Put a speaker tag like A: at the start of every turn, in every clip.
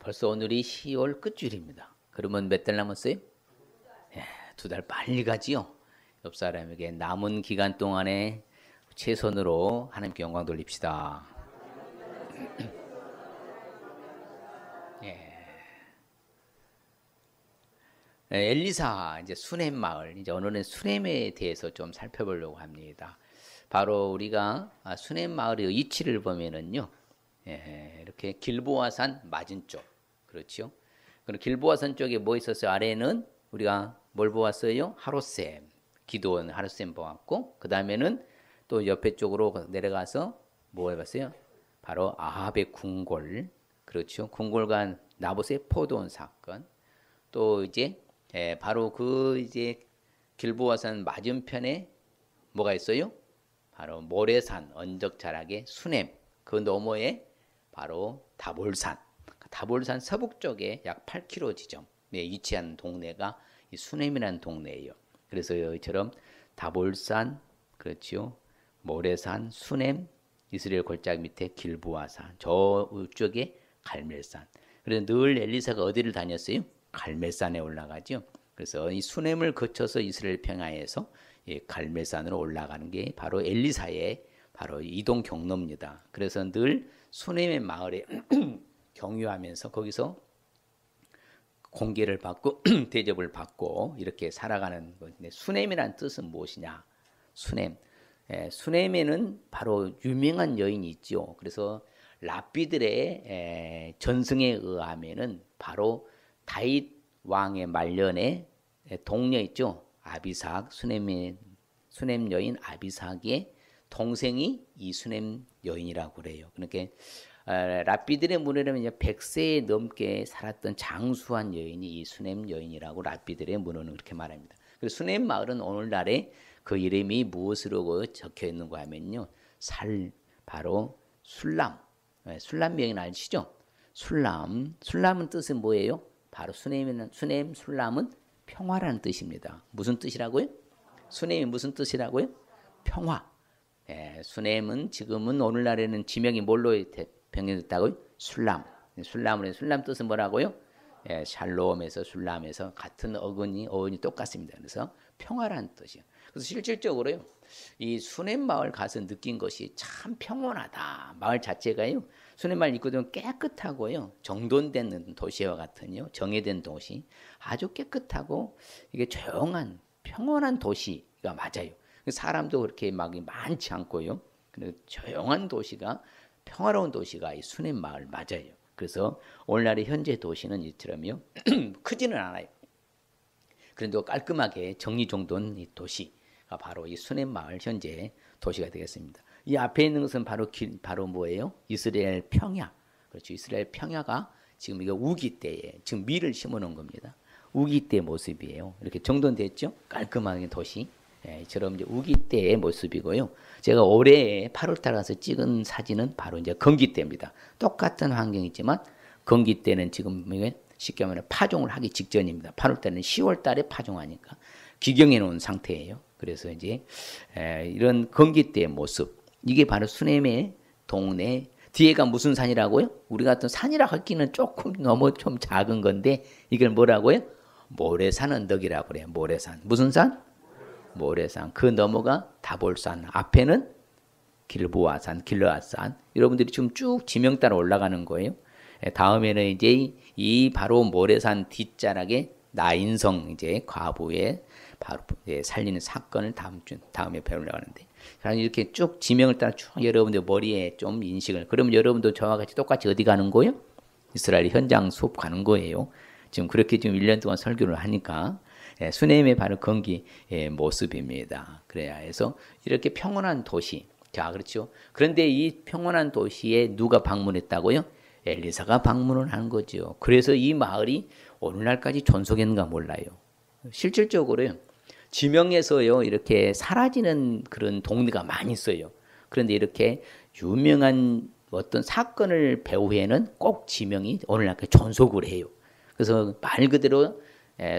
A: 벌써 오늘이 10월 끝줄입니다. 그러면 몇 달 남았어요? 2달 빨리 가지요. 옆 사람에게 남은 기간 동안에 최선으로 하나님께 영광 돌립시다. 엘리사 이제 수넴 마을, 이제 오늘은 수넴에 대해서 좀 살펴보려고 합니다. 바로 우리가 수넴 마을의 위치를 보면은요, 이렇게 길보아산 맞은쪽, 그렇죠? 그럼 길보아산 쪽에 뭐 있었어요? 아래는 우리가 뭘 보았어요? 하롯셈, 기드온 하롯셈 보았고, 그 다음에는 또 옆에 쪽으로 내려가서 뭐 해봤어요? 바로 아합의 궁궐, 그렇죠? 궁궐과 나봇의 포도원 사건, 또 이제 바로 그 이제 길보아산 맞은편에 뭐가 있어요? 바로 모래산 언덕 자락의 수넴, 그 너머에 바로 다볼산, 다볼산 서북 쪽에 약 8km 지점에 위치한 동네가 이 수넴이라는 동네예요. 그래서 여기처럼 다볼산, 그렇죠? 모래산, 수넴, 이스라엘 골짜기 밑에 길보아산, 저쪽에 갈멜산. 그래서 늘 엘리사가 어디를 다녔어요? 갈멜산에 올라가죠. 그래서 이 수넴을 거쳐서 이스라엘 평야에서 갈멜산으로 올라가는 게 바로 엘리사의 바로 이동 경로입니다. 그래서 늘 수넴의 마을에 경유하면서 거기서 공개를 받고 대접을 받고 이렇게 살아가는 건데, 수넴이란 뜻은 무엇이냐? 수넴. 수넴에는 바로 유명한 여인이 있죠. 그래서 랍비들의 전승에 의하면은 바로 다윗 왕의 말년에 동료 있죠. 아비삭, 수넴 여인 아비삭의 동생이 이 수넴 여인이라고 그래요. 그러니까 랍비들의 문헌에는 100세 넘게 살았던 장수한 여인이 이 수넴 여인이라고 랍비들의 문헌은 그렇게 말합니다. 그래서 수넴 마을은 오늘날에 그 이름이 무엇으로 적혀 있는가 하면요, 바로 술람, 술람 여인 아시죠? 술람은 뜻은 뭐예요? 바로 수넴 술람은 평화라는 뜻입니다. 무슨 뜻이라고요? 수넴이 무슨 뜻이라고요? 평화. 수넴은 지금은 오늘날에는 지명이 뭘로 변경됐다고요? 술람. 술람 뜻은 뭐라고요? 샬롬에서 술람에서 같은 어원이 똑같습니다. 그래서 평화라는 뜻이에요. 그래서 실질적으로요, 이 수넴 마을 가서 느낀 것이 참 평온하다. 마을 자체가요, 수넴 마을 입구들은 깨끗하고요, 정돈된 도시와 같은요, 정예된 도시, 아주 깨끗하고 이게 조용한 평온한 도시가 맞아요. 사람도 그렇게 막 많지 않고요, 조용한 도시가, 평화로운 도시가 이 수넴 마을 맞아요. 그래서 오늘날의 현재 도시는 이처럼요 크지는 않아요. 그런데 깔끔하게 정리정돈 이 도시가 바로 이 수넴 마을 현재 도시가 되겠습니다. 이 앞에 있는 것은 바로 뭐예요? 이스라엘 평야. 그렇죠. 이스라엘 평야가 지금 이거 우기 때에 지금 밀을 심어놓은 겁니다. 우기 때 모습이에요. 이렇게 정돈됐죠? 깔끔하게 도시. 이처럼 이제 우기 때의 모습이고요. 제가 올해 8월달 가서 찍은 사진은 바로 이제 건기 때입니다. 똑같은 환경이지만 건기 때는 지금 쉽게 말하면 파종을 하기 직전입니다. 8월달은 10월달에 파종하니까 기경해 놓은 상태예요. 그래서 이제 이런 건기 때의 모습, 이게 바로 수넴의 동네. 뒤에가 무슨 산이라고요? 우리 같은 산이라고 하기는 조금 너무 좀 작은 건데 이걸 뭐라고요? 모래산 언덕이라고 그래요. 모래산. 무슨 산? 모래산. 그 너머가 다볼산, 앞에는 길보아산, 길르앗산. 여러분들이 지금 쭉 지명 따라 올라가는 거예요. 다음에는 이제 이 바로 모래산 뒷자락에 나인성 이제 과부의 바로 살리는 사건을 다음에 배우려고 하는데, 이렇게 쭉 지명을 따라 쭉 여러분들 머리에 좀 인식을, 그러면 여러분도 저와 같이 똑같이 어디 가는 거예요? 이스라엘 현장 수업 가는 거예요. 지금 그렇게 지금 1년 동안 설교를 하니까 수넴의 바로 건기 모습입니다. 그래야 해서 이렇게 평온한 도시. 자, 그렇죠. 그런데 이 평온한 도시에 누가 방문했다고요? 엘리사가 방문을 한 거죠. 그래서 이 마을이 오늘날까지 존속했는가 몰라요. 실질적으로요, 지명에서요 이렇게 사라지는 그런 동네가 많이 있어요. 그런데 이렇게 유명한 어떤 사건을 배후에는 꼭 지명이 오늘날까지 존속을 해요. 그래서 말 그대로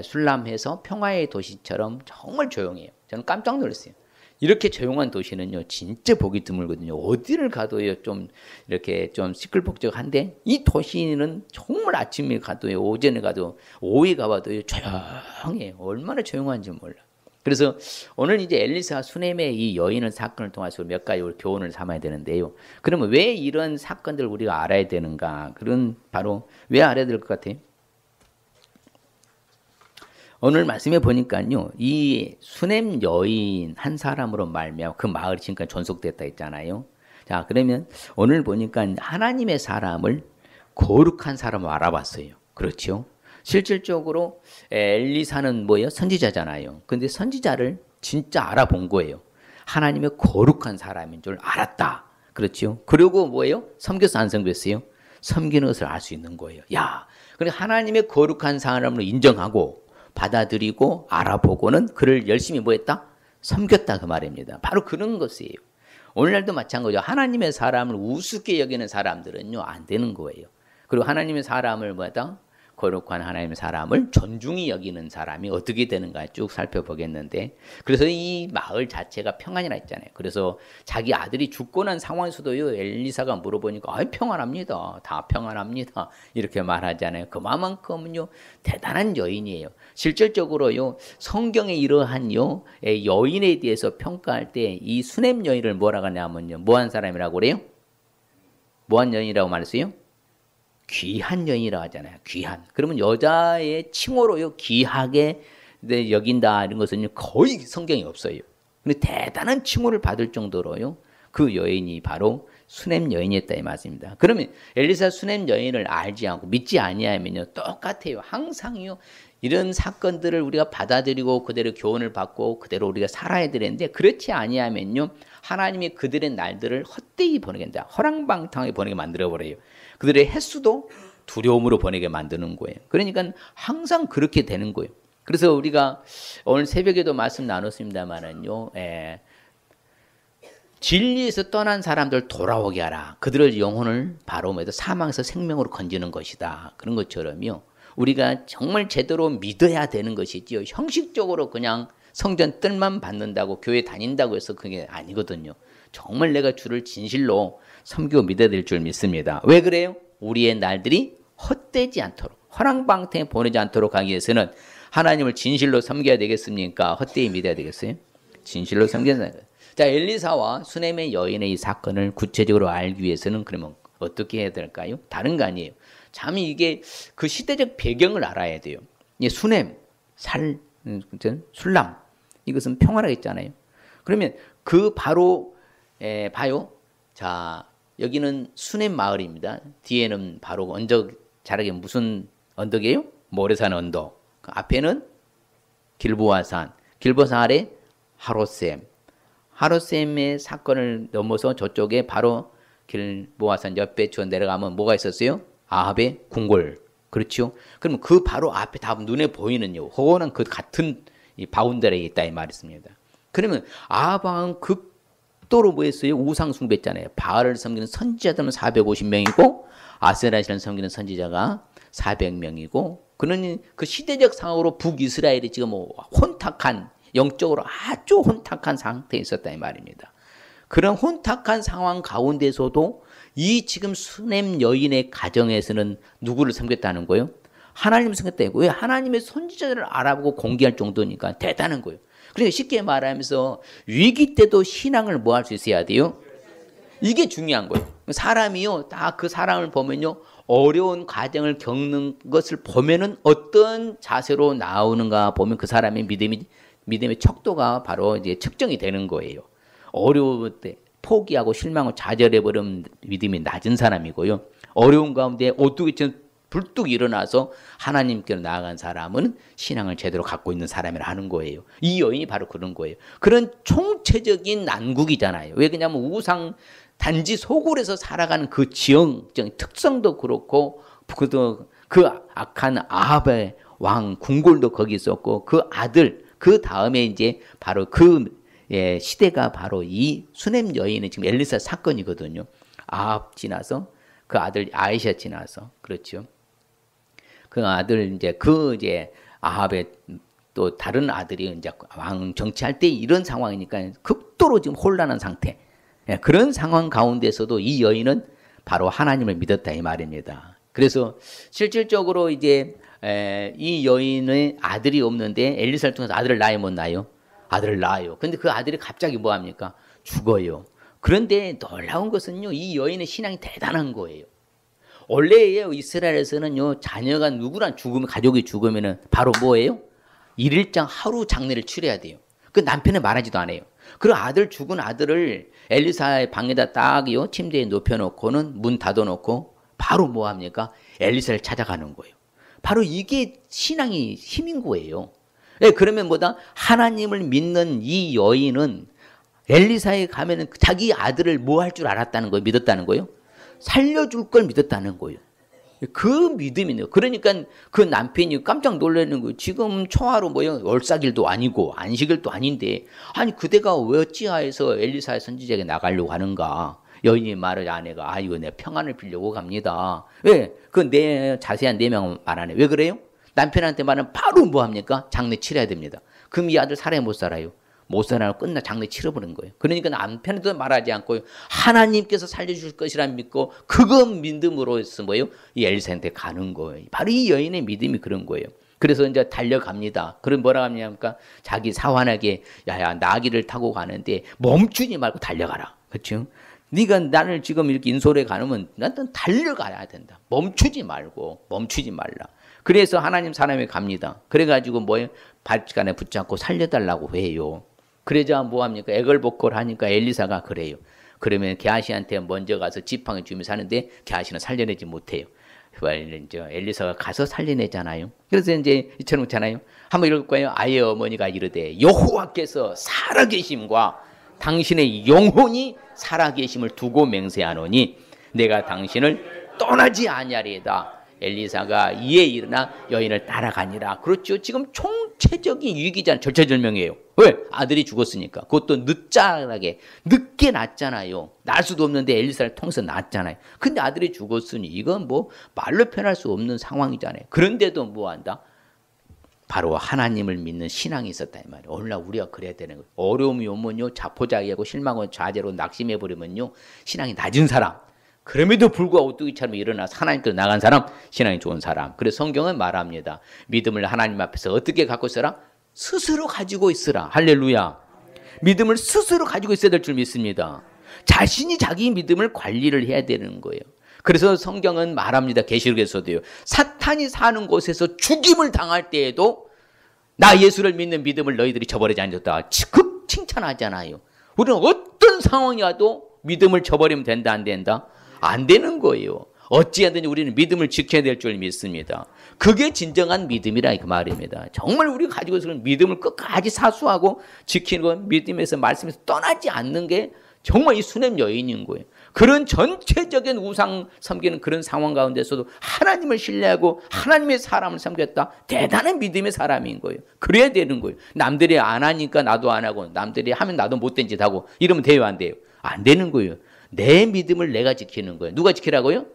A: 술람해서 평화의 도시처럼 정말 조용해요. 저는 깜짝 놀랐어요. 이렇게 조용한 도시는요, 진짜 보기 드물거든요. 어디를 가도요, 좀 이렇게 좀 시끌벅적한데, 이 도시는 정말 아침에 가도요, 오전에 가도, 오후에 가봐도요, 조용해요. 얼마나 조용한지 몰라. 그래서 오늘 이제 엘리사와 수넴의 이 여인의 사건을 통해서 몇 가지 우리 교훈을 삼아야 되는데요. 그러면 왜 이런 사건들을 우리가 알아야 되는가? 그런 바로 왜 알아야 될 것 같아요? 오늘 말씀해 보니까요, 이 수넴 여인 한 사람으로 말미암아 그 마을이 지금까지 존속됐다 했잖아요. 자, 그러면 오늘 보니까 하나님의 사람을 거룩한 사람으로 알아봤어요. 그렇죠? 실질적으로 엘리사는 뭐예요? 선지자잖아요. 근데 선지자를 진짜 알아본 거예요. 하나님의 거룩한 사람인 줄 알았다. 그렇죠? 그리고 뭐예요? 섬겼어, 안 섬겼어요? 섬기는 것을 알 수 있는 거예요. 야, 그래 하나님의 거룩한 사람으로 인정하고 받아들이고 알아보고는 그를 열심히 뭐 했다? 섬겼다 그 말입니다. 바로 그런 것이에요. 오늘날도 마찬가지죠. 하나님의 사람을 우습게 여기는 사람들은요, 안 되는 거예요. 그리고 하나님의 사람을 뭐다? 거룩한 하나님의 사람을 존중히 여기는 사람이 어떻게 되는가 쭉 살펴보겠는데, 그래서 이 마을 자체가 평안이라 했잖아요. 그래서 자기 아들이 죽고 난 상황에서도요, 엘리사가 물어보니까 평안합니다. 다 평안합니다. 이렇게 말하잖아요. 그만큼은요, 대단한 여인이에요. 실질적으로요, 성경에 이러한요, 여인에 대해서 평가할 때 이 수넴 여인을 뭐라고 하냐면요, 뭐한 사람이라고 그래요? 뭐한 여인이라고 말했어요? 귀한 여인이라고 하잖아요. 귀한. 그러면 여자의 칭호로요, 귀하게 여긴다 이런 것은 거의 성경에 없어요. 근데 대단한 칭호를 받을 정도로요, 그 여인이 바로 수넴 여인이었다 이 말씀입니다. 그러면 엘리사 수넴 여인을 알지 않고 믿지 아니하면요, 똑같아요. 항상요, 이런 사건들을 우리가 받아들이고 그대로 교훈을 받고 그대로 우리가 살아야 되는데, 그렇지 아니하면요, 하나님이 그들의 날들을 헛되이 보내게 한다. 허랑방탕하게 보내게 만들어버려요. 그들의 횟수도 두려움으로 보내게 만드는 거예요. 그러니까 항상 그렇게 되는 거예요. 그래서 우리가 오늘 새벽에도 말씀 나눴습니다만은요, 진리에서 떠난 사람들 돌아오게 하라. 그들의 영혼을 바로 사망에서 생명으로 건지는 것이다. 그런 것처럼요, 우리가 정말 제대로 믿어야 되는 것이지요. 형식적으로 그냥 성전 뜰만 받는다고 교회 다닌다고 해서 그게 아니거든요. 정말 내가 주를 진실로 섬기고 믿어야 될 줄 믿습니다. 왜 그래요? 우리의 날들이 헛되지 않도록, 허랑방탕에 보내지 않도록 하기 위해서는 하나님을 진실로 섬겨야 되겠습니까? 헛되이 믿어야 되겠어요? 진실로 섬겨야 되는 거예요. 자, 엘리사와 수넴의 여인의 이 사건을 구체적으로 알기 위해서는 그러면 어떻게 해야 될까요? 다른 거 아니에요. 참 이게 그 시대적 배경을 알아야 돼요. 수넴, 술람, 이것은 평화라고 했잖아요. 그러면 그 바로 봐요. 자, 여기는 수넴 마을입니다. 뒤에는 바로 언덕 자락이 무슨 언덕이에요? 모래산 언덕. 그 앞에는 길보아산. 길보아산 아래 하롯셈. 하롯셈의 사건을 넘어서 저쪽에 바로 길보아산 옆에 저 내려가면 뭐가 있었어요? 아합의 궁궐. 그렇죠? 그러면 그 바로 앞에 다 눈에 보이는요, 허원한 그 같은 이 바운더리에 있다 이 말이었습니다. 그러면 아합 왕은 극도로 뭐 했어요? 우상 숭배했잖아요. 바알을 섬기는 선지자들은 450명이고 아세라시를 섬기는 선지자가 400명이고, 그는 그 시대적 상황으로 북이스라엘이 지금 혼탁한, 영적으로 아주 혼탁한 상태에 있었다 이 말입니다. 그런 혼탁한 상황 가운데서도 이 지금 수넴 여인의 가정에서는 누구를 섬겼다는 거예요? 하나님을 섬겼다. 왜? 하나님의 선지자들을 알아보고 공개할 정도니까 대단한 거예요. 그러니까 쉽게 말하면서 위기 때도 신앙을 뭐 할 수 있어야 돼요? 이게 중요한 거예요. 사람이요, 다 그 사람을 보면요, 어려운 과정을 겪는 것을 보면은 어떤 자세로 나오는가 보면 그 사람의 믿음의 척도가 바로 이제 측정이 되는 거예요. 어려울 때 포기하고 실망하고 좌절해버리면 믿음이 낮은 사람이고요. 어려운 가운데 오뚜기처럼 불뚝 일어나서 하나님께로 나아간 사람은 신앙을 제대로 갖고 있는 사람이라 하는 거예요. 이 여인이 바로 그런 거예요. 그런 총체적인 난국이잖아요. 왜 그러냐면 우상 단지 소굴에서 살아가는 그 지형적 특성도 그렇고, 그 악한 아합의 왕 궁궐도 거기 있었고, 그 아들, 그 다음에 이제 바로 그 시대가 바로 이 수넴 여인의 지금 엘리사 사건이거든요. 아합 지나서 그 아들 아이샤 지나서, 그렇죠. 그 아들 이제 아합의 또 다른 아들이 이제 왕 정치할 때 이런 상황이니까 극도로 지금 혼란한 상태. 예, 그런 상황 가운데서도 이 여인은 바로 하나님을 믿었다 이 말입니다. 그래서 실질적으로 이제 이 여인의 아들이 없는데 엘리사를 통해서 아들을 낳아요, 못 낳아요? 아들을 낳아요. 근데 그 아들이 갑자기 뭐 합니까? 죽어요. 그런데 놀라운 것은요, 이 여인의 신앙이 대단한 거예요. 원래요, 이스라엘에서는요, 자녀가 누구랑 죽으면, 가족이 죽으면은 바로 뭐예요? 일일장 하루 장례를 치러야 돼요. 그 남편은 말하지도 않아요. 그리고 아들 죽은 아들을 엘리사의 방에다 딱요, 침대에 눕혀놓고는 문 닫아놓고 바로 뭐 합니까? 엘리사를 찾아가는 거예요. 바로 이게 신앙이 힘인 거예요. 예, 그러면 뭐다? 하나님을 믿는 이 여인은 엘리사에 가면은 자기 아들을 뭐 할 줄 알았다는 거예요? 믿었다는 거예요? 살려줄 걸 믿었다는 거예요. 그 믿음이네요. 그러니까 그 남편이 깜짝 놀라는 거예요. 지금 초하루 뭐요? 월삭일도 아니고 안식일도 아닌데 아니 그대가 왜 어찌하여서 엘리사의 선지자에게 나가려고 하는가? 여인이 말을 아내가 이거 내 평안을 빌려고 갑니다. 왜? 그 내 자세한 내용 말 안 해. 왜 그래요? 남편한테 말하면 바로 뭐 합니까? 장례 치러야 됩니다. 그럼 이 아들 살아야 못 살아요? 못 살아요. 끝나 장례 치러버린 거예요. 그러니까 남편도 말하지 않고 하나님께서 살려주실 것이라 믿고 그건 믿음으로서 뭐예요? 이 엘리사한테 가는 거예요. 바로 이 여인의 믿음이 그런 거예요. 그래서 이제 달려갑니다. 그럼 뭐라 합니까? 자기 사환에게 야야 나귀를 타고 가는데 멈추지 말고 달려가라. 그렇죠? 네가 나를 지금 이렇게 인솔에 가면 나는 달려가야 된다. 멈추지 말고 멈추지 말라. 그래서 하나님 사람이 갑니다. 그래가지고 뭐예요? 발간에 붙잡고 살려달라고 해요. 그러자 뭐합니까? 애걸복걸 하니까 엘리사가 그래요. 그러면 게하시한테 먼저 가서 지팡이 주면서 하는데 게하시는 살려내지 못해요. 이제 엘리사가 가서 살려내잖아요. 그래서 이제 이처럼 있잖아요. 한번 읽을까요? 아이의 어머니가 이르되 여호와께서 살아계심과 당신의 영혼이 살아계심을 두고 맹세하노니 내가 당신을 떠나지 아니하리이다. 엘리사가 이에 일어나 여인을 따라가니라. 그렇죠. 지금 총체적인 위기잖아요. 절체절명이에요. 왜? 아들이 죽었으니까. 그것도 늦게 낳잖아요. 낳을 수도 없는데 엘리사를 통해서 낳았잖아요. 근데 아들이 죽었으니 이건 뭐 말로 표현할 수 없는 상황이잖아요. 그런데도 뭐 한다? 바로 하나님을 믿는 신앙이 있었다 이 말이에요. 오늘날 우리가 그래야 되는 거예요. 어려움이 오면요, 자포자기하고 실망과 좌절로 낙심해버리면요, 신앙이 낮은 사람, 그럼에도 불구하고 오뚜기처럼 일어나서 하나님께로 나간 사람, 신앙이 좋은 사람. 그래서 성경은 말합니다. 믿음을 하나님 앞에서 어떻게 갖고 있어라? 스스로 가지고 있으라. 할렐루야. 믿음을 스스로 가지고 있어야 될 줄 믿습니다. 자신이 자기 믿음을 관리를 해야 되는 거예요. 그래서 성경은 말합니다. 계시록에서도요. 사탄이 사는 곳에서 죽임을 당할 때에도 나 예수를 믿는 믿음을 너희들이 저버리지 않았다. 극 칭찬하잖아요. 우리는 어떤 상황이 와도 믿음을 저버리면 된다 안 된다? 안 되는 거예요. 어찌하든지 우리는 믿음을 지켜야 될 줄 믿습니다. 그게 진정한 믿음이라 그 말입니다. 정말 우리가 가지고 있는 믿음을 끝까지 사수하고 지키는 건 믿음에서 말씀에서 떠나지 않는 게 정말 이 수냄 여인인 거예요. 그런 전체적인 우상 섬기는 그런 상황 가운데서도 하나님을 신뢰하고 하나님의 사람을 섬겼다. 대단한 믿음의 사람인 거예요. 그래야 되는 거예요. 남들이 안 하니까 나도 안 하고 남들이 하면 나도 못된 짓 하고 이러면 돼요 안 돼요? 안 되는 거예요. 내 믿음을 내가 지키는 거예요. 누가 지키라고요?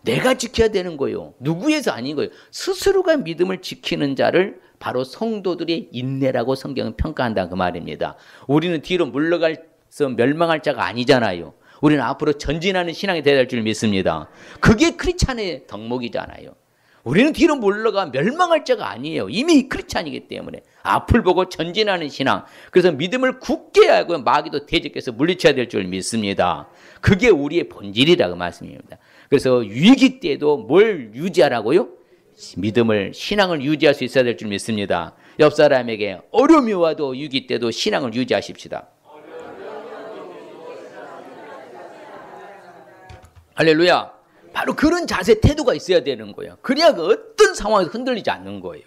A: 내가 지켜야 되는 거예요. 누구에서 아닌 거예요. 스스로가 믿음을 지키는 자를 바로 성도들의 인내라고 성경은 평가한다 그 말입니다. 우리는 뒤로 물러가서 멸망할 자가 아니잖아요. 우리는 앞으로 전진하는 신앙이 되어야 될 줄 믿습니다. 그게 크리스찬의 덕목이잖아요. 우리는 뒤로 물러가 멸망할 자가 아니에요. 이미 크리스찬이기 때문에 앞을 보고 전진하는 신앙. 그래서 믿음을 굳게 하고 마귀도 대적해서 물리쳐야 될 줄 믿습니다. 그게 우리의 본질이라고 말씀입니다. 그래서 위기 때도 뭘 유지하라고요? 믿음을, 신앙을 유지할 수 있어야 될 줄 믿습니다. 옆 사람에게 어려움이 와도 위기 때도 신앙을 유지하십시다. 할렐루야. 바로 그런 자세, 태도가 있어야 되는 거예요. 그래야 그 어떤 상황에서 흔들리지 않는 거예요.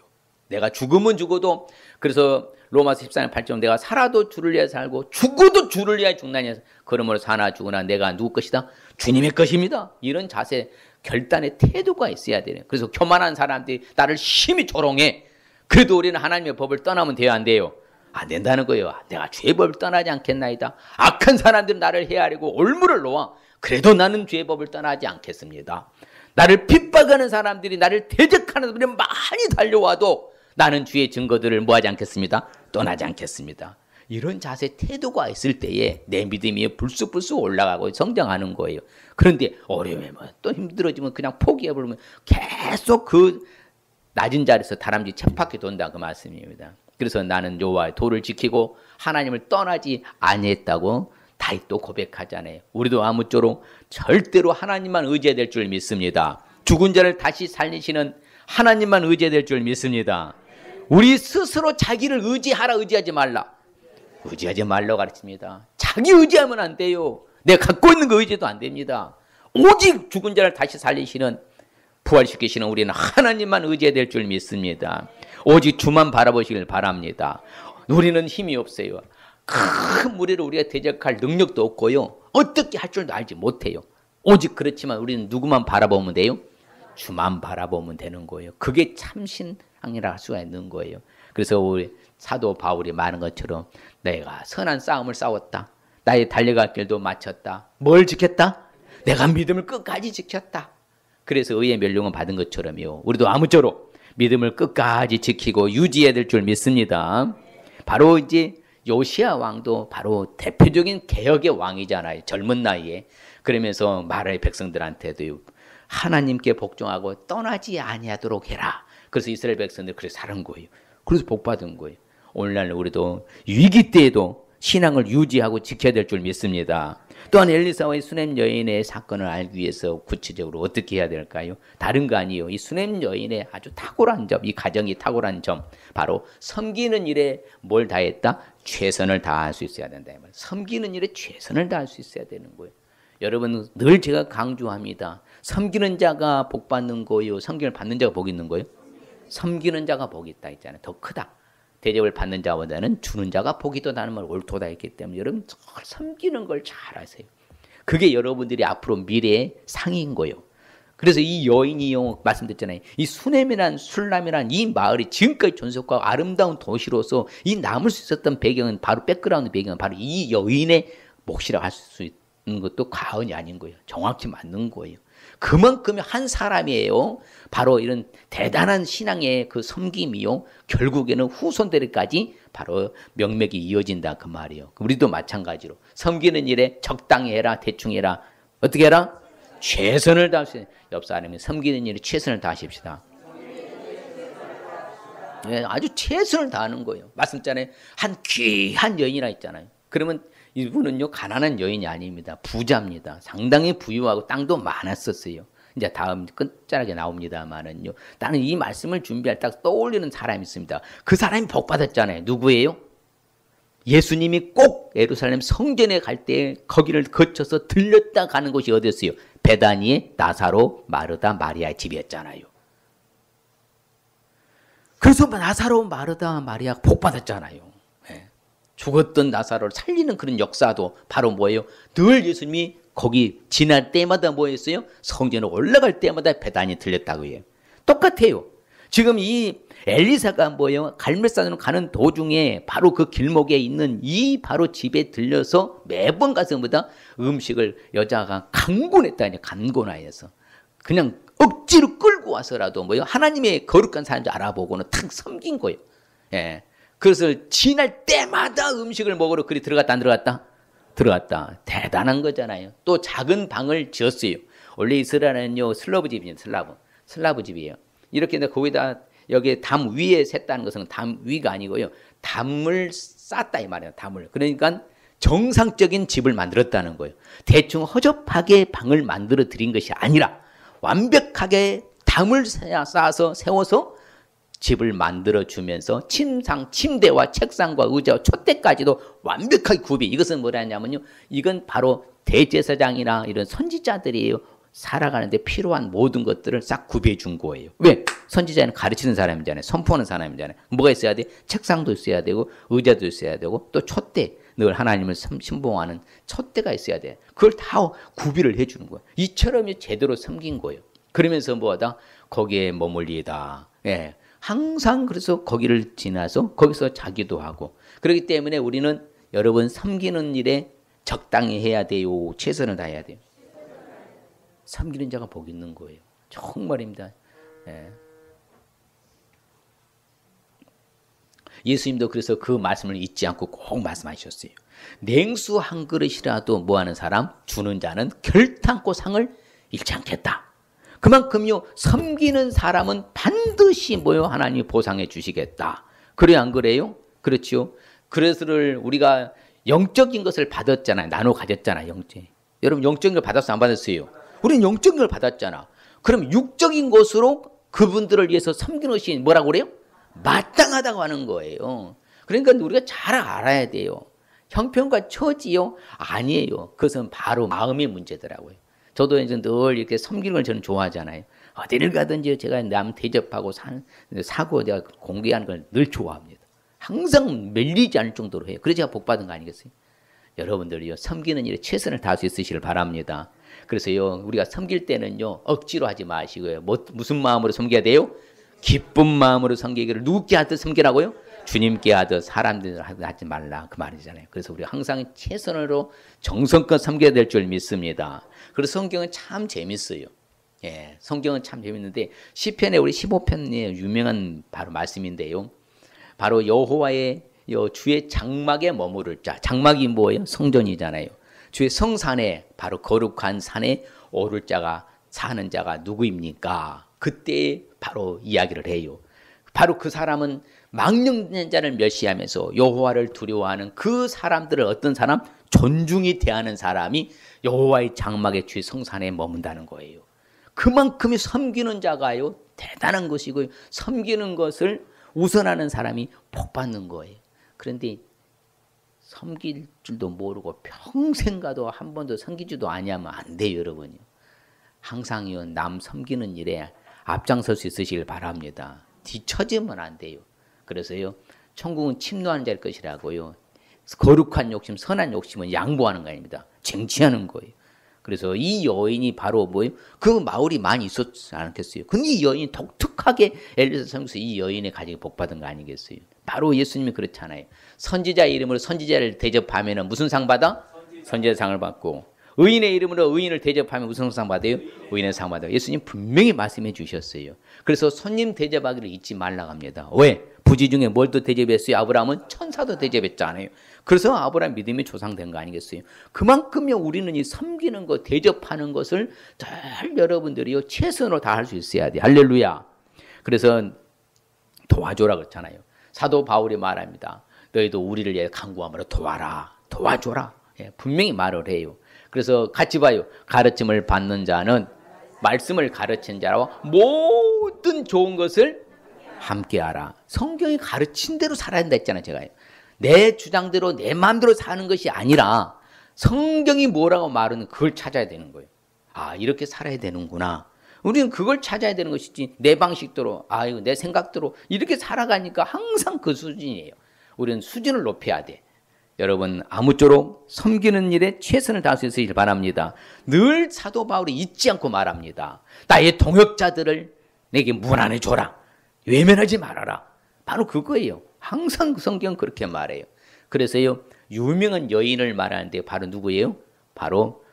A: 내가 죽으면 죽어도, 그래서 로마서 14장 8절 내가 살아도 주를 위해 살고 죽어도 주를 위해 죽나니 그러므로 사나 죽으나 내가 누구 것이다? 주님의 것입니다. 이런 자세, 결단의 태도가 있어야 돼요. 그래서 교만한 사람들이 나를 심히 조롱해. 그래도 우리는 하나님의 법을 떠나면 돼요 안 돼요? 안 된다는 거예요. 내가 죄의 법을 떠나지 않겠나이다. 악한 사람들은 나를 헤아리고 올무를 놓아. 그래도 나는 죄의 법을 떠나지 않겠습니다. 나를 핍박하는 사람들이, 나를 대적하는 사람들이 많이 달려와도 나는 주의 증거들을 뭐하지 않겠습니다. 떠나지 않겠습니다. 이런 자세 태도가 있을 때에 내 믿음이 불쑥불쑥 올라가고 성장하는 거예요. 그런데 어려우면 또 힘들어지면 그냥 포기해버리면 계속 그 낮은 자리에서 다람쥐 쳇바퀴 돈다 그 말씀입니다. 그래서 나는 여호와의 도를 지키고 하나님을 떠나지 아니했다고 다윗도 고백하잖아요. 우리도 아무쪼록 절대로 하나님만 의지해야 될 줄 믿습니다. 죽은 자를 다시 살리시는 하나님만 의지해야 될 줄 믿습니다. 우리 스스로 자기를 의지하라 의지하지 말라. 의지하지 말라고 가르칩니다. 자기 의지하면 안 돼요. 내가 갖고 있는 그 의지도 안 됩니다. 오직 죽은 자를 다시 살리시는 부활시키시는 우리는 하나님만 의지해야 될 줄 믿습니다. 오직 주만 바라보시길 바랍니다. 우리는 힘이 없어요. 큰 무리를 우리가 대적할 능력도 없고요. 어떻게 할 줄도 알지 못해요. 오직 그렇지만 우리는 누구만 바라보면 돼요? 주만 바라보면 되는 거예요. 그게 참신앙이라 할 수가 있는 거예요. 그래서 우리 사도 바울이 말한 것처럼 내가 선한 싸움을 싸웠다. 나의 달려갈 길도 마쳤다. 뭘 지켰다? 내가 믿음을 끝까지 지켰다. 그래서 의의 멸류관 받은 것처럼요. 우리도 아무쪼록 믿음을 끝까지 지키고 유지해야 될 줄 믿습니다. 바로 이제 요시야 왕도 바로 대표적인 개혁의 왕이잖아요. 젊은 나이에. 그러면서 말할 백성들한테도 하나님께 복종하고 떠나지 아니하도록 해라. 그래서 이스라엘 백성들 그렇게 사는 거예요. 그래서 복 받은 거예요. 오늘날 우리도 위기 때에도 신앙을 유지하고 지켜야 될 줄 믿습니다. 또한 엘리사와의 수냄 여인의 사건을 알기 위해서 구체적으로 어떻게 해야 될까요? 다른 거 아니에요. 이 수냄 여인의 아주 탁월한 점, 이 가정이 탁월한 점, 바로 섬기는 일에 뭘 다했다? 최선을 다할 수 있어야 된다. 섬기는 일에 최선을 다할 수 있어야 되는 거예요. 여러분 늘 제가 강조합니다. 섬기는 자가 복 받는 거요, 섬김을 받는 자가 복 있는 거예요? 섬기는 자가 복이 있다 했잖아요. 더 크다. 대접을 받는 자보다는 주는 자가 복이 더 나는 말 옳도다 했기 때문에 여러분 섬기는 걸 잘 아세요. 그게 여러분들이 앞으로 미래의 상인 거예요. 그래서 이 여인이요, 말씀드렸잖아요. 이 수넴이란 술람이란 이 마을이 지금까지 존속하고 아름다운 도시로서 이 남을 수 있었던 배경은 바로 백그라운드 배경은 바로 이 여인의 몫이라고 할 수 있는 것도 과언이 아닌 거예요. 정확히 맞는 거예요. 그만큼 한 사람이에요. 바로 이런 대단한 신앙의 그 섬김이요. 결국에는 후손들까지 바로 명맥이 이어진다 그 말이에요. 우리도 마찬가지로 섬기는 일에 적당히 해라, 대충 해라. 어떻게 해라? 최선을 다하세요. 옆 사람이 섬기는 일에 최선을 다하십시다. 네, 아주 최선을 다하는 거예요. 말씀잖아요. 한 귀한 여인이라 했잖아요. 그러면 이분은요 가난한 여인이 아닙니다. 부자입니다. 상당히 부유하고 땅도 많았었어요. 이제 다음 끝자락에 나옵니다만은요. 나는 이 말씀을 준비할 때 떠올리는 사람이 있습니다. 그 사람이 복 받았잖아요. 누구예요? 예수님이 꼭 예루살렘 성전에 갈 때 거기를 거쳐서 들렸다 가는 곳이 어디였어요? 베다니의 나사로, 마르다, 마리아의 집이었잖아요. 그래서 나사로, 마르다, 마리아 복 받았잖아요. 죽었던 나사로를 살리는 그런 역사도 바로 뭐예요? 늘 예수님이 거기 지날 때마다 뭐였어요? 성전에 올라갈 때마다 배단이 들렸다고 해요. 똑같아요. 지금 이 엘리사가 뭐예요? 갈멜산으로 가는 도중에 바로 그 길목에 있는 이 바로 집에 들려서 매번 가서 뭐다? 음식을 여자가 강권했다니, 강권하여서. 그냥 억지로 끌고 와서라도 뭐예요? 하나님의 거룩한 사람인지 알아보고는 탁 섬긴 거예요. 예. 그것을 지날 때마다 음식을 먹으러 그리 들어갔다 안 들어갔다? 들어갔다. 대단한 거잖아요. 또 작은 방을 지었어요. 원래 이스라엘은요 슬라브 집이에요. 슬라브 집이에요. 이렇게 거기다 여기 담 위에 샜다는 것은 담 위가 아니고요. 담을 쌌다 이 말이에요. 담을. 그러니까 정상적인 집을 만들었다는 거예요. 대충 허접하게 방을 만들어 드린 것이 아니라 완벽하게 담을 쌓아서 세워서 집을 만들어주면서 침대와 책상과 의자와 촛대까지도 완벽하게 구비. 이것은 뭐라냐면요. 이건 바로 대제사장이나 이런 선지자들이에요. 살아가는데 필요한 모든 것들을 싹 구비해 준 거예요. 왜? 선지자는 가르치는 사람이잖아요. 선포하는 사람이잖아요. 뭐가 있어야 돼? 책상도 있어야 되고 의자도 있어야 되고 또 촛대. 늘 하나님을 신봉하는 촛대가 있어야 돼. 그걸 다 구비를 해 주는 거예요. 이처럼 제대로 섬긴 거예요. 그러면서 뭐하다? 거기에 머물리다. 예. 항상 그래서 거기를 지나서 거기서 자기도 하고. 그렇기 때문에 우리는 여러분 섬기는 일에 적당히 해야 돼요. 최선을 다해야 돼요. 섬기는 자가 복 있는 거예요. 정말입니다. 예. 예수님도 그래서 그 말씀을 잊지 않고 꼭 말씀하셨어요. 냉수 한 그릇이라도 뭐하는 사람, 주는 자는 결탄코 상을 잃지 않겠다. 그만큼요, 섬기는 사람은 반드시 뭐요, 하나님이 보상해 주시겠다. 그래요, 안 그래요? 그렇죠. 그래서를 우리가 영적인 것을 받았잖아요. 나눠 가졌잖아요. 여러분 영적인 걸 받았어, 안 받았어요? 우리는 영적인 걸 받았잖아. 그럼 육적인 것으로 그분들을 위해서 섬기는 것이 뭐라고 그래요? 마땅하다고 하는 거예요. 그러니까 우리가 잘 알아야 돼요. 형편과 처지요? 아니에요. 그것은 바로 마음의 문제더라고요. 저도 이제 늘 이렇게 섬기는 걸 저는 좋아하잖아요. 어디를 가든지 제가 남 대접하고 사고 내가 공개하는 걸 늘 좋아합니다. 항상 밀리지 않을 정도로 해요. 그래서 제가 복 받은 거 아니겠어요? 여러분들이요, 섬기는 일에 최선을 다할 수 있으시길 바랍니다. 그래서요, 우리가 섬길 때는요, 억지로 하지 마시고요. 무슨 마음으로 섬겨야 돼요? 기쁜 마음으로 섬기기를 누구께 하듯 섬기라고요? 주님께 하듯 사람들 하지 말라, 그 말이잖아요. 그래서 우리가 항상 최선으로 정성껏 섬겨야 될 줄 믿습니다. 그래서 성경은 참 재밌어요. 예, 성경은 참 재밌는데 시편에 우리 15편에 유명한 바로 말씀인데요. 바로 여호와의 주의 장막에 머무를 자. 장막이 뭐예요? 성전이잖아요. 주의 성산에, 바로 거룩한 산에 오를 자가, 사는 자가 누구입니까? 그때 바로 이야기를 해요. 바로 그 사람은 망령된 자를 멸시하면서 여호와를 두려워하는 그 사람들을 어떤 사람? 존중이 대하는 사람이 여호와의 장막의 주의 성산에 머문다는 거예요. 그만큼의 섬기는 자가요, 대단한 것이고요. 섬기는 것을 우선하는 사람이 복 받는 거예요. 그런데 섬길 줄도 모르고 평생 가도 한 번도 섬기지도 아니하면 안 돼요, 여러분요. 항상요, 남 섬기는 일에 앞장설 수 있으시길 바랍니다. 뒤처지면 안 돼요. 그래서요, 천국은 침노하는 자일 것이라고요. 거룩한 욕심, 선한 욕심은 양보하는 거 아닙니다. 쟁취하는 거예요. 그래서 이 여인이 바로 뭐예요? 그 마을이 많이 있었지 않겠어요? 근데 이 여인이 독특하게 엘리사 성서 이 여인의 가정에 복받은 거 아니겠어요? 바로 예수님이 그렇잖아요. 선지자의 이름으로 선지자를 대접하면 무슨 상 받아? 선지자 상을 받고, 의인의 이름으로 의인을 대접하면 무슨 상 받아요? 의인의 상 받아요. 예수님 분명히 말씀해 주셨어요. 그래서 손님 대접하기를 잊지 말라고 합니다. 왜? 부지 중에 뭘 또 대접했어요? 아브라함은 천사도 대접했잖아요. 그래서 아브라함 믿음이 조상된 거 아니겠어요? 그만큼요, 우리는 이 섬기는 것, 대접하는 것을 늘 여러분들이요, 최선으로 다 할 수 있어야 돼요. 할렐루야. 그래서 도와줘라 그렇잖아요. 사도 바울이 말합니다. 너희도 우리를 위해 간구함으로 도와라, 도와줘라. 예, 분명히 말을 해요. 그래서 같이 봐요. 가르침을 받는 자는 말씀을 가르친 자와 모든 좋은 것을 함께하라. 성경이 가르친 대로 살아야 된다 했잖아요, 제가. 내 주장대로 내 마음대로 사는 것이 아니라 성경이 뭐라고 말하는 그걸 찾아야 되는 거예요. 아, 이렇게 살아야 되는구나. 우리는 그걸 찾아야 되는 것이지 내 방식대로, 이거 내 생각대로 이렇게 살아가니까 항상 그 수준이에요. 우리는 수준을 높여야 돼. 여러분, 아무쪼록 섬기는 일에 최선을 다할 수 있으길 바랍니다. 늘 사도 바울이 잊지 않고 말합니다. 나의 동역자들을 내게 문안해 줘라. 외면하지 말아라. 바로 그거예요. 항상 그 성경은 그렇게 말해요. 그래서요, 유명한 여인을 말하는데 바로 누구예요? 바로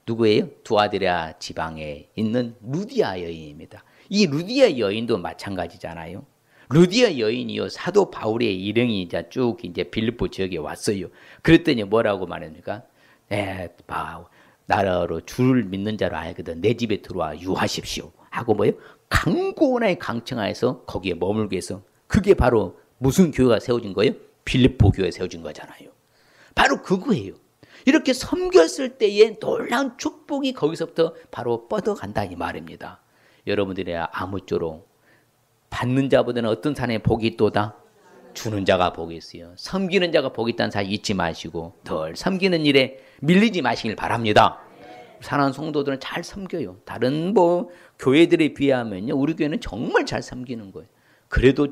A: 누구예요? 두아드라 지방에 있는 루디아 여인입니다. 이 루디아 여인도 마찬가지잖아요. 루디아 여인이요, 사도 바울의 일행이 이제 쭉 이제 빌립보 지역에 왔어요. 그랬더니 뭐라고 말합니까? 나라로 주를 믿는 자로 알거든 내 집에 들어와 유하십시오. 하고 뭐예요? 강고나의 강청하에서 거기에 머물게 해서, 그게 바로 무슨 교회가 세워진 거예요? 빌립보 교회가 세워진 거잖아요. 바로 그거예요. 이렇게 섬겼을 때의 놀라운 축복이 거기서부터 바로 뻗어간다 이 말입니다. 여러분들이 아무쪼록 받는 자보다는 어떤 사람의 복이 있도다? 주는 자가 복이 있어요. 섬기는 자가 복이 있다는 사실 잊지 마시고 늘 섬기는 일에 밀리지 마시길 바랍니다. 사랑하는 성도들은 잘 섬겨요. 다른 교회들에 비하면요, 우리 교회는 정말 잘 섬기는 거예요. 그래도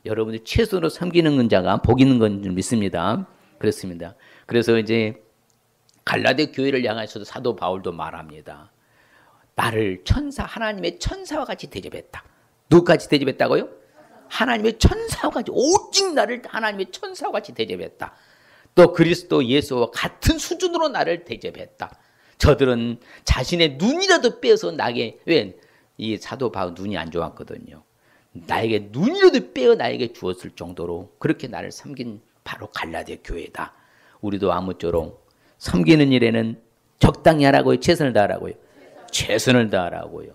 A: 여러분들 최선으로 섬기는 자가 복 있는 건 줄 믿습니다. 그렇습니다. 그래서 이제 갈라데 교회를 향해서도 사도 바울도 말합니다. 나를 하나님의 천사와 같이 대접했다. 누구같이 대접했다고요? 하나님의 천사와 같이, 오직 나를 하나님의 천사와 같이 대접했다. 또 그리스도 예수와 같은 수준으로 나를 대접했다. 저들은 자신의 눈이라도 빼서 나게, 왜? 이 사도 바울 눈이 안 좋았거든요. 나에게 눈이라도 빼어 나에게 주었을 정도로 그렇게 나를 섬긴 바로 갈라디아 교회다. 우리도 아무쪼록 섬기는 일에는 적당히 하라고요? 최선을 다하라고요? 최선을 다하라고요.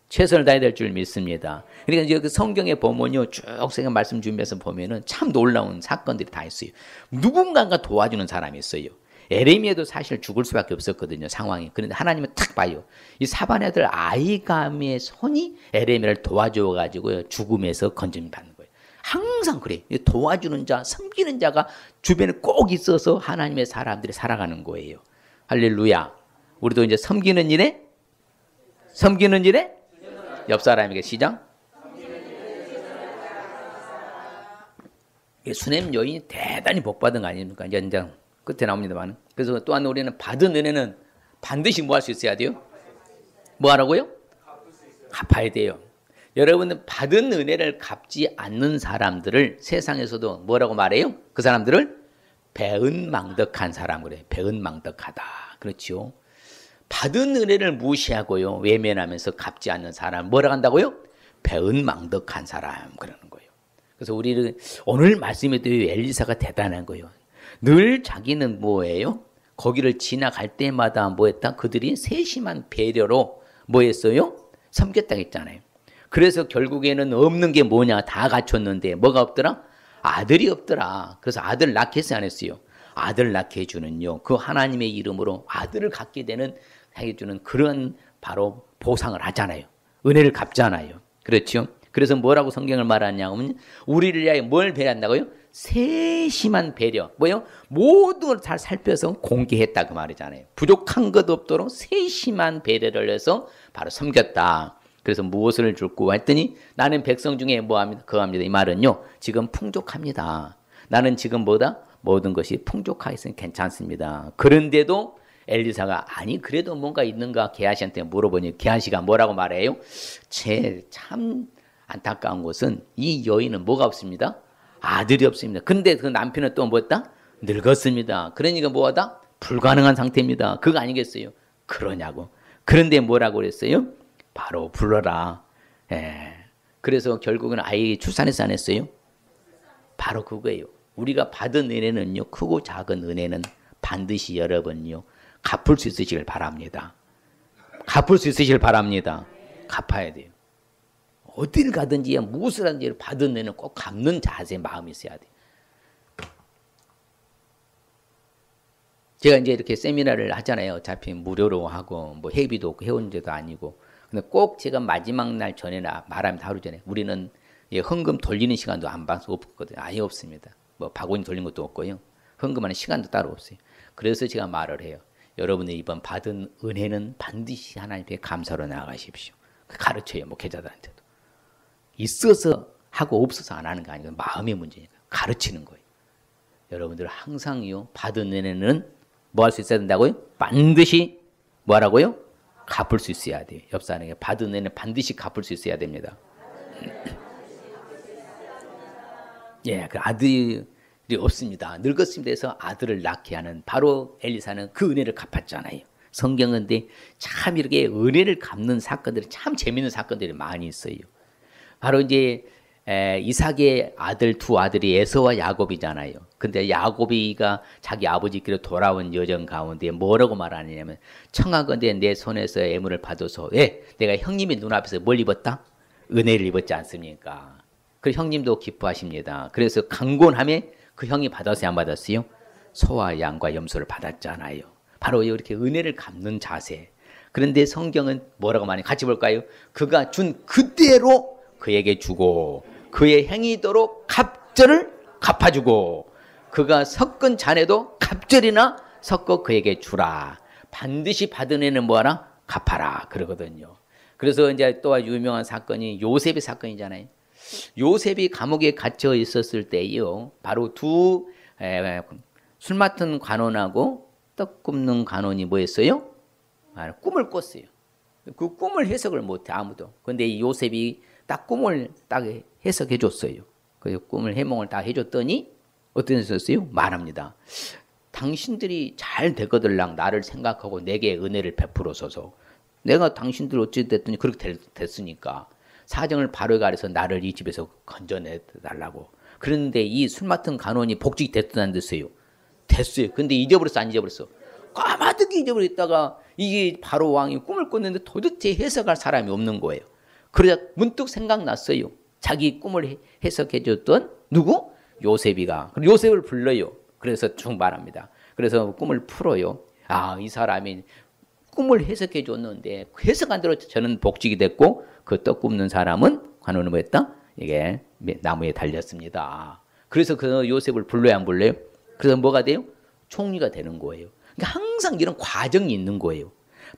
A: 최선을 다해야 될 줄 믿습니다. 그러니까 이제 그 성경에 보면요, 쭉 제가 말씀 준비해서 보면은 참 놀라운 사건들이 다 있어요. 누군가가 도와주는 사람이 있어요. 에레미야도 사실 죽을 수밖에 없었거든요, 상황이. 그런데 하나님은 탁 봐요. 이 사반 아들 아히감의 손이 에레미야를 도와줘가지고 죽음에서 건짐 받는 거예요. 항상 그래. 도와주는 자, 섬기는 자가 주변에 꼭 있어서 하나님의 사람들이 살아가는 거예요. 할렐루야. 우리도 이제 섬기는 일에 옆 사람에게 시작. 수냄 여인이 대단히 복받은 거 아닙니까? 이제 끝에 나옵니다만. 그래서 또한 우리는 받은 은혜는 반드시 뭐 할 수 있어야 돼요? 뭐 하라고요? 갚아야 돼요. 여러분은 받은 은혜를 갚지 않는 사람들을 세상에서도 뭐라고 말해요? 그 사람들을 배은망덕한 사람 그래. 배은망덕하다. 그렇죠. 받은 은혜를 무시하고요. 외면하면서 갚지 않는 사람 뭐라고 한다고요? 배은망덕한 사람 그러는 거예요. 그래서 우리는 오늘 말씀에도 엘리사가 대단한 거예요. 늘 자기는 뭐예요? 거기를 지나갈 때마다 뭐했다? 그들이 세심한 배려로 뭐했어요? 섬겼다고 했잖아요. 그래서 결국에는 없는 게 뭐냐? 다 갖췄는데 뭐가 없더라? 아들이 없더라. 그래서 아들 낳게 했어요, 안 했어요? 아들 낳게 해주는요. 그 하나님의 이름으로 아들을 갖게 되는 해주는 그런 바로 보상을 하잖아요. 은혜를 갚잖아요. 그렇죠? 그래서 뭐라고 성경을 말하냐면 우리를 위하여 뭘 배려한다고요? 세심한 배려. 뭐요? 모든 걸 다 살펴서 공개했다 그 말이잖아요. 부족한 것 없도록 세심한 배려를 해서 바로 섬겼다. 그래서 무엇을 줄고 했더니 나는 백성 중에 뭐합니다? 그겁니다. 이 말은요. 지금 풍족합니다. 나는 지금 뭐다? 모든 것이 풍족하게 있으니 괜찮습니다. 그런데도 엘리사가 아니 그래도 뭔가 있는가 게하시한테 물어보니 게하시가 뭐라고 말해요? 참 안타까운 것은 이 여인은 뭐가 없습니다? 아들이 없습니다. 근데 그 남편은 또 뭐였다? 늙었습니다. 그러니까 뭐하다? 불가능한 상태입니다. 그거 아니겠어요? 그러냐고. 그런데 뭐라고 그랬어요? 바로 불러라. 예. 그래서 결국은 아이 출산해서 안 했어요? 바로 그거예요. 우리가 받은 은혜는요. 크고 작은 은혜는 반드시 여러분요. 갚을 수 있으시길 바랍니다. 갚을 수 있으시길 바랍니다. 갚아야 돼요. 어딜 가든지 무엇을 하든지 받은 은혜는 꼭 갚는 자세 마음이 있어야 돼요. 제가 이제 이렇게 세미나를 하잖아요. 어차피 무료로 하고 뭐 회비도 없고 해온 데도 아니고. 근데 꼭 제가 마지막 날 전에나 말합니다. 하루 전에. 우리는 헌금 돌리는 시간도 안 봐서 없거든요. 아예 없습니다. 뭐 바구니 돌린 것도 없고요. 헌금하는 시간도 따로 없어요. 그래서 제가 말을 해요. 여러분의 이번 받은 은혜는 반드시 하나님께 감사로 나아가십시오. 가르쳐요. 목회자들한테도. 있어서 하고 없어서 안 하는 거 아니고 마음의 문제니까. 가르치는 거예요. 여러분들 항상요. 받은 은혜는 뭐 할 수 있어야 된다고요? 반드시 뭐 하라고요? 갚을 수 있어야 돼요. 옆 사람에게 받은 은혜는 반드시 갚을 수 있어야 됩니다. 예, 그 아들이 없습니다. 늙었습니다 해서 아들을 낳게 하는 바로 엘리사는 그 은혜를 갚았잖아요. 성경은 근데 참 이렇게 은혜를 갚는 사건들이 참 재밌는 사건들이 많이 있어요. 바로 이제 이삭의 아들 두 아들이 에서와 야곱이잖아요. 근데 야곱이가 자기 아버지께로 돌아온 여정 가운데 뭐라고 말하느냐면 청하건대 내 손에서 애물을 받아서 내가 형님의 눈앞에서 뭘 입었다? 은혜를 입었지 않습니까? 그 형님도 기뻐하십니다. 그래서 강권함에 그 형이 받았어요? 안 받았어요? 소와 양과 염소를 받았잖아요. 바로 이렇게 은혜를 갚는 자세. 그런데 성경은 뭐라고 말해요? 같이 볼까요? 그가 준 그대로 그에게 주고 그의 행위대로 갑절을 갚아주고 그가 섞은 잔에도 갑절이나 섞어 그에게 주라. 반드시 받은 애는 뭐하라? 갚아라. 그러거든요. 그래서 이제 또 유명한 사건이 요셉의 사건이잖아요. 요셉이 감옥에 갇혀 있었을 때요. 바로 두 술 맡은 관원하고 떡 굽는 관원이 뭐였어요? 꿈을 꿨어요. 그 꿈을 해석을 못해 아무도. 근데 이 요셉이 딱 꿈을 딱 해석해 줬어요. 그 꿈을 해몽을 딱 해줬더니 어떤 했었어요? 말합니다. 당신들이 잘 되거들랑 나를 생각하고 내게 은혜를 베풀어서서 내가 당신들 어찌 됐더니 그렇게 됐으니까 사정을 바로에 가려서 나를 이 집에서 건져내달라고. 그런데 이 술 맡은 간원이 복직이 됐든 안 됐어요? 됐어요. 근데 잊어버렸어, 안 잊어버렸어? 까마득히 잊어버렸다가 이게 바로 왕이 꿈을 꿨는데 도대체 해석할 사람이 없는 거예요. 그러자 문득 생각났어요. 자기 꿈을 해석해 줬던 누구? 요셉이가. 요셉을 불러요. 그래서 쭉 말합니다. 그래서 꿈을 풀어요. 아, 이 사람이 꿈을 해석해 줬는데 해석한 대로 저는 복직이 됐고 그 떡 굽는 사람은 관원은 뭐였다? 이게 나무에 달렸습니다. 그래서 그 요셉을 불러야 안 불러요? 그래서 뭐가 돼요? 총리가 되는 거예요. 그러니까 항상 이런 과정이 있는 거예요.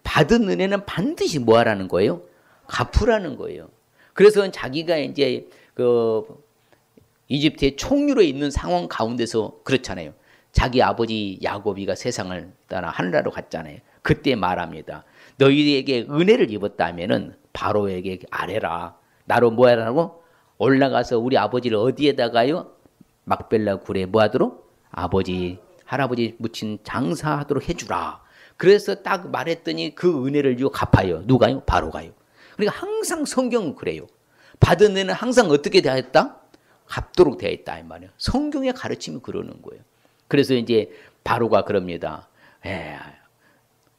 A: 받은 은혜는 반드시 뭐 하라는 거예요? 갚으라는 거예요. 그래서 자기가 이제 그 이집트의 총리로 있는 상황 가운데서 그렇잖아요. 자기 아버지 야곱이가 세상을 떠나 하늘나라로 갔잖아요. 그때 말합니다. 너희에게 은혜를 입었다면은 바로에게 아뢰라. 나로 뭐 하라고? 올라가서 우리 아버지를 어디에다가요? 막벨라 굴에 뭐 하도록? 아버지, 할아버지 묻힌 장사하도록 해주라. 그래서 딱 말했더니 그 은혜를 주고 갚아요. 누가요? 바로가요. 그러니까 항상 성경은 그래요. 받은 은혜는 항상 어떻게 되어 있다? 갚도록 되어 있다 이 말이에요. 성경의 가르침이 그러는 거예요. 그래서 이제 바로가 그럽니다.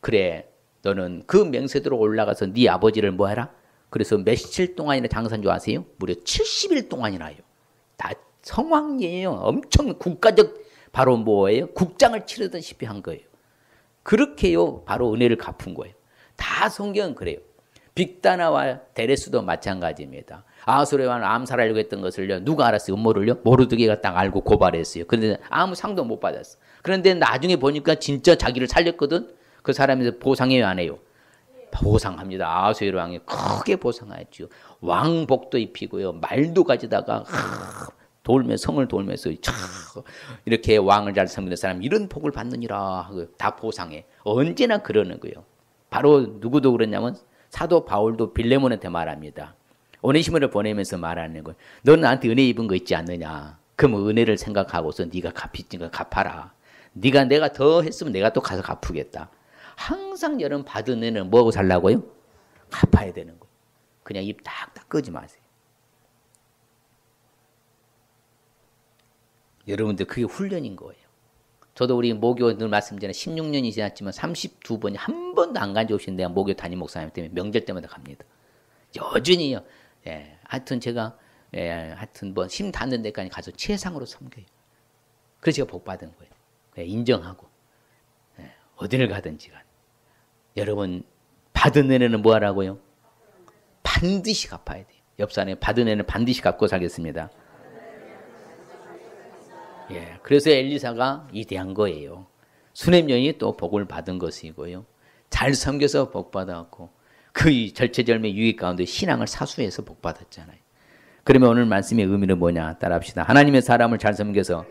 A: 그래, 너는 그 명세대로 올라가서 네 아버지를 뭐 해라? 그래서 며칠 동안이나 장사한 줄 아세요? 무려 70일 동안이나요. 다 성황리예요. 엄청 국가적 바로 뭐예요? 국장을 치르다시피 한 거예요. 그렇게요. 바로 은혜를 갚은 거예요. 다 성경은 그래요. 빅다나와 데레스도 마찬가지입니다. 아하수레왕을 암살하려고 했던 것을요. 누가 알았어요? 음모를요? 모르드게가 딱 알고 고발했어요. 그런데 아무 상도 못 받았어. 그런데 나중에 보니까 진짜 자기를 살렸거든. 그 사람에서 보상해요, 안 해요? 보상합니다. 아하수에로왕이 크게 보상하였죠. 왕복도 입히고요. 말도 가지다가 성을 돌면서 이렇게 왕을 잘 섬기는 사람 이런 복을 받느니라 하고 다 보상해. 언제나 그러는 거예요. 바로 누구도 그러냐면 사도 바울도 빌레몬한테 말합니다. 오네시모를 보내면서 말하는 거예요. 너는 나한테 은혜 입은 거 있지 않느냐. 그럼 은혜를 생각하고서 네가 갚히니까 갚아라. 네가 내가 더 했으면 내가 또 가서 갚으겠다. 항상 여러분 받은 은혜는 뭐하고 살라고요? 갚아야 되는 거예요. 그냥 입 딱딱 끄지 마세요. 여러분들 그게 훈련인 거예요. 저도 우리 모교 늘 말씀드리는 16년이 지났지만 32번이 한 번도 안 간지 내가 모교 담임 목사님 때문에 명절 때마다 갑니다. 여전히요. 예, 하여튼 제가 하여튼 뭐 힘 닿는 데까지 가서 최상으로 섬겨요. 그래서 제가 복 받은 거예요. 인정하고 어디를 가든지 간. 여러분 받은 은혜는 뭐 하라고요? 반드시 갚아야 돼요. 옆 사람에 받은 은혜는 반드시 갚고 살겠습니다. 예, 그래서 엘리사가 위대한 거예요. 수냄 여인이 또 복을 받은 것이고요. 잘 섬겨서 복 받았고 그 절체절명 유익 가운데 신앙을 사수해서 복 받았잖아요. 그러면 오늘 말씀의 의미는 뭐냐? 따라합시다. 하나님의 사람을 잘 섬겨서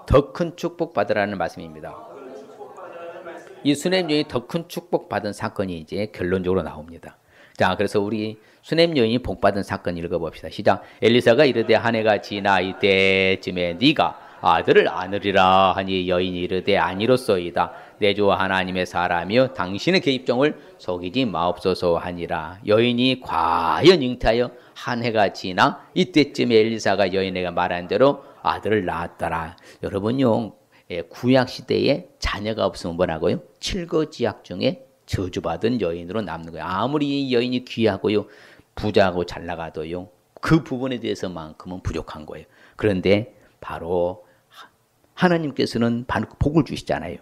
A: 더 큰 축복 받으라는 말씀입니다. 이 수냄 여인이 더 큰 축복 받은 사건이 이제 결론적으로 나옵니다. 자, 그래서 우리 수냄 여인이 복 받은 사건 읽어봅시다. 시작. 엘리사가 이르되 한 해가 지나 이때쯤에 네가 아들을 안으리라 하니 여인이 이르되 아니로소이다. 내 주 하나님의 사람이여 당신의 계집종을 속이지 마옵소서 하니라. 여인이 과연 잉태하여 한 해가 지나 이때쯤에 엘리사가 여인에게 말한 대로 아들을 낳았더라. 여러분요, 구약 시대에 자녀가 없으면 뭐라고요? 칠거지약 중에 저주받은 여인으로 남는 거예요. 아무리 이 여인이 귀하고요, 부자하고 잘 나가도요, 그 부분에 대해서만큼은 부족한 거예요. 그런데 바로 하나님께서는 복을 주시잖아요.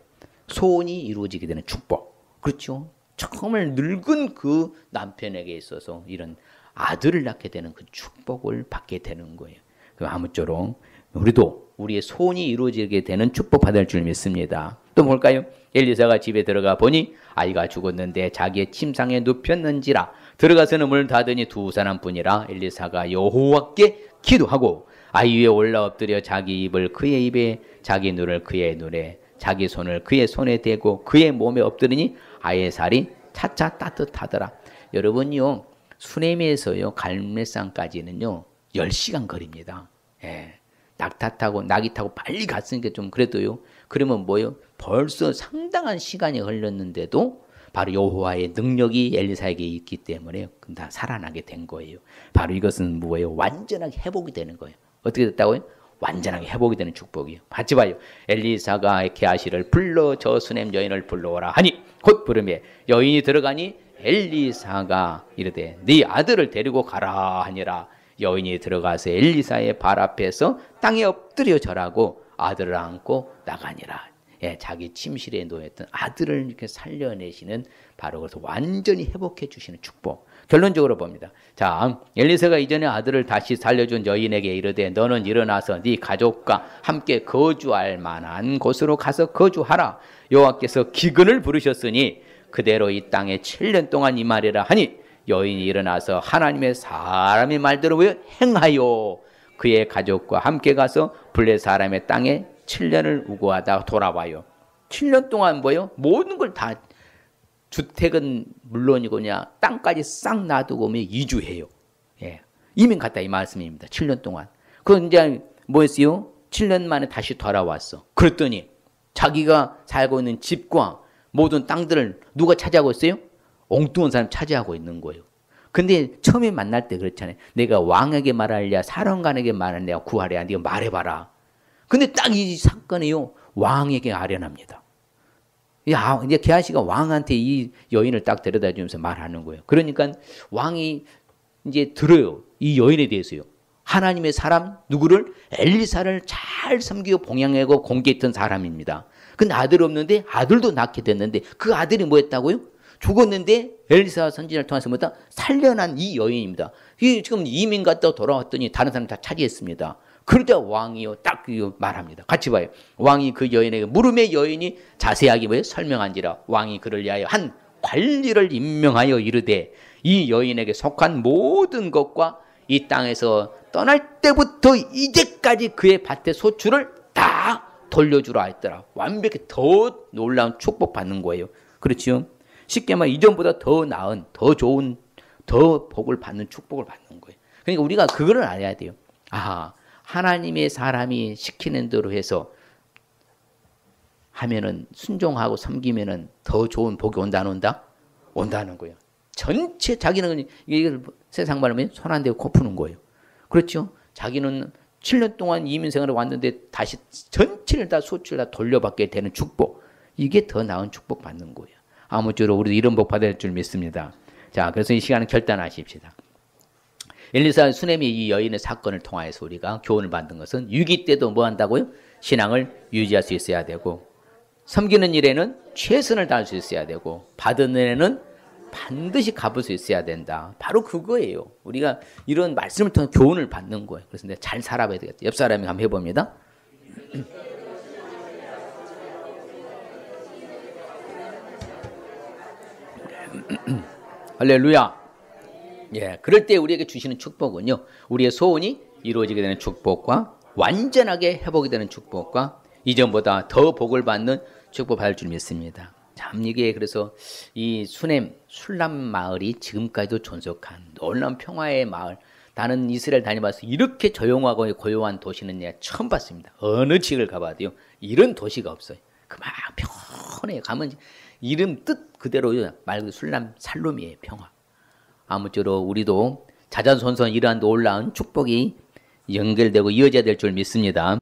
A: 소원이 이루어지게 되는 축복. 그렇죠? 정말 늙은 그 남편에게 있어서 이런 아들을 낳게 되는 그 축복을 받게 되는 거예요. 아무쪼록 우리도 우리의 소원이 이루어지게 되는 축복 받을 줄 믿습니다. 또 뭘까요? 엘리사가 집에 들어가 보니 아이가 죽었는데 자기의 침상에 눕혔는지라. 들어가서는 문을 닫으니 두 사람뿐이라. 엘리사가 여호와께 기도하고 아이 위에 올라 엎드려 자기 입을 그의 입에, 자기 눈을 그의 눈에, 자기 손을 그의 손에 대고 그의 몸에 엎드리니 아이의 살이 차차 따뜻하더라. 여러분요, 수네미에서요 갈멜산까지는요 10시간 거리입니다. 예. 낙이 타고 빨리 갔으니까 좀 그래도요. 그러면 뭐요? 벌써 상당한 시간이 흘렀는데도 바로 여호와의 능력이 엘리사에게 있기 때문에 다 살아나게 된 거예요. 바로 이것은 뭐예요? 완전하게 회복이 되는 거예요. 어떻게 됐다고요? 완전하게 회복이 되는 축복이에요. 같이 봐요. 엘리사가 게하시를 불러 저 수냄 여인을 불러오라 하니 곧 부르매 여인이 들어가니 엘리사가 이르되 네 아들을 데리고 가라 하니라. 여인이 들어가서 엘리사의 발 앞에서 땅에 엎드려 절하고 아들을 안고 나가니라. 예, 자기 침실에 놓였던 아들을 이렇게 살려내시는 바로 그래서 완전히 회복해 주시는 축복. 결론적으로 봅니다. 자, 엘리사가 이전에 아들을 다시 살려준 여인에게 이르되 너는 일어나서 네 가족과 함께 거주할 만한 곳으로 가서 거주하라. 여호와께서 기근을 부르셨으니 그대로 이 땅에 7년 동안 임하리라 하니 여인이 일어나서 하나님의 사람의 말대로 행하여 그의 가족과 함께 가서 블레 사람의 땅에 7년을 우거하다 돌아와요. 7년 동안 뭐예요? 모든 걸 다 주택은 물론이고 그냥 땅까지 싹 놔두고 이주해요. 예. 이민 갔다 이 말씀입니다. 7년 동안. 그건 이제 뭐였어요? 7년 만에 다시 돌아왔어. 그랬더니 자기가 살고 있는 집과 모든 땅들을 누가 차지하고 있어요? 엉뚱한 사람 차지하고 있는 거예요. 근데 처음에 만날 때 그렇잖아요. 내가 왕에게 말하랴 사령관에게 말하랴 구하랴 네가 말해봐라. 근데 딱 이 사건이요. 왕에게 아련합니다. 이제 게하시가 왕한테 이 여인을 딱 데려다 주면서 말하는 거예요. 그러니까 왕이 이제 들어요. 이 여인에 대해서요. 하나님의 사람 누구를? 엘리사를 잘 섬기고 봉양하고 공개했던 사람입니다. 근데 아들 없는데 아들도 낳게 됐는데 그 아들이 뭐였다고요? 죽었는데 엘리사 선지자를 통해서 뭐다? 살려난 이 여인입니다. 이 지금 이민 갔다 돌아왔더니 다른 사람 다 차지했습니다. 그러자 왕이요 딱 말합니다. 같이 봐요. 왕이 그 여인에게 물음의 여인이 자세하게 뭐예요? 설명한지라 왕이 그를 위하여 한 관리를 임명하여 이르되 이 여인에게 속한 모든 것과 이 땅에서 떠날 때부터 이제까지 그의 밭의 소출을 다 돌려주라 했더라. 완벽히 더 놀라운 축복 받는 거예요. 그렇지요? 쉽게 말해 이전보다 더 나은, 더 좋은, 더 복을 받는 축복을 받는 거예요. 그러니까 우리가 그거를 알아야 돼요. 아, 하나님의 사람이 시키는 대로 해서 하면은 순종하고 섬기면은 더 좋은 복이 온다 안 온다? 온다는 거예요. 전체 자기는 이걸 세상 말하면 손 안 대고 코 푸는 거예요. 그렇죠? 자기는 7년 동안 이민 생활을 왔는데 다시 전체를 다 소출 다 돌려받게 되는 축복. 이게 더 나은 축복 받는 거예요. 아무쪼록 우리도 이런 복 받을 줄 믿습니다. 자, 그래서 이 시간은 결단하십시다. 엘리사 수넴이 이 여인의 사건을 통하여서 우리가 교훈을 받는 것은 위기 때도 뭐 한다고요? 신앙을 유지할 수 있어야 되고 섬기는 일에는 최선을 다할 수 있어야 되고 받은 은혜는 반드시 갚을 수 있어야 된다. 바로 그거예요. 우리가 이런 말씀을 통해 교훈을 받는 거예요. 그래서 내가 잘 살아봐야 되겠다. 옆 사람이 한번 해봅니다. 할렐루야. 예, 그럴 때 우리에게 주시는 축복은요, 우리의 소원이 이루어지게 되는 축복과 완전하게 회복이 되는 축복과 이전보다 더 복을 받는 축복 받을 줄 믿습니다. 참 이게 그래서 이 수넴 술람 마을이 지금까지도 존속한 놀라운 평화의 마을. 나는 이스라엘 다녀봐서 이렇게 조용하고 고요한 도시는 내가 처음 봤습니다. 어느 지역을 가봐도요, 이런 도시가 없어요. 그만 편해. 가면 이름 뜻 그대로 말 그대로 술람 살롬이에요. 평화. 아무쪼록 우리도 자자손손 이러한 놀라운 축복이 연결되고 이어져야 될 줄 믿습니다.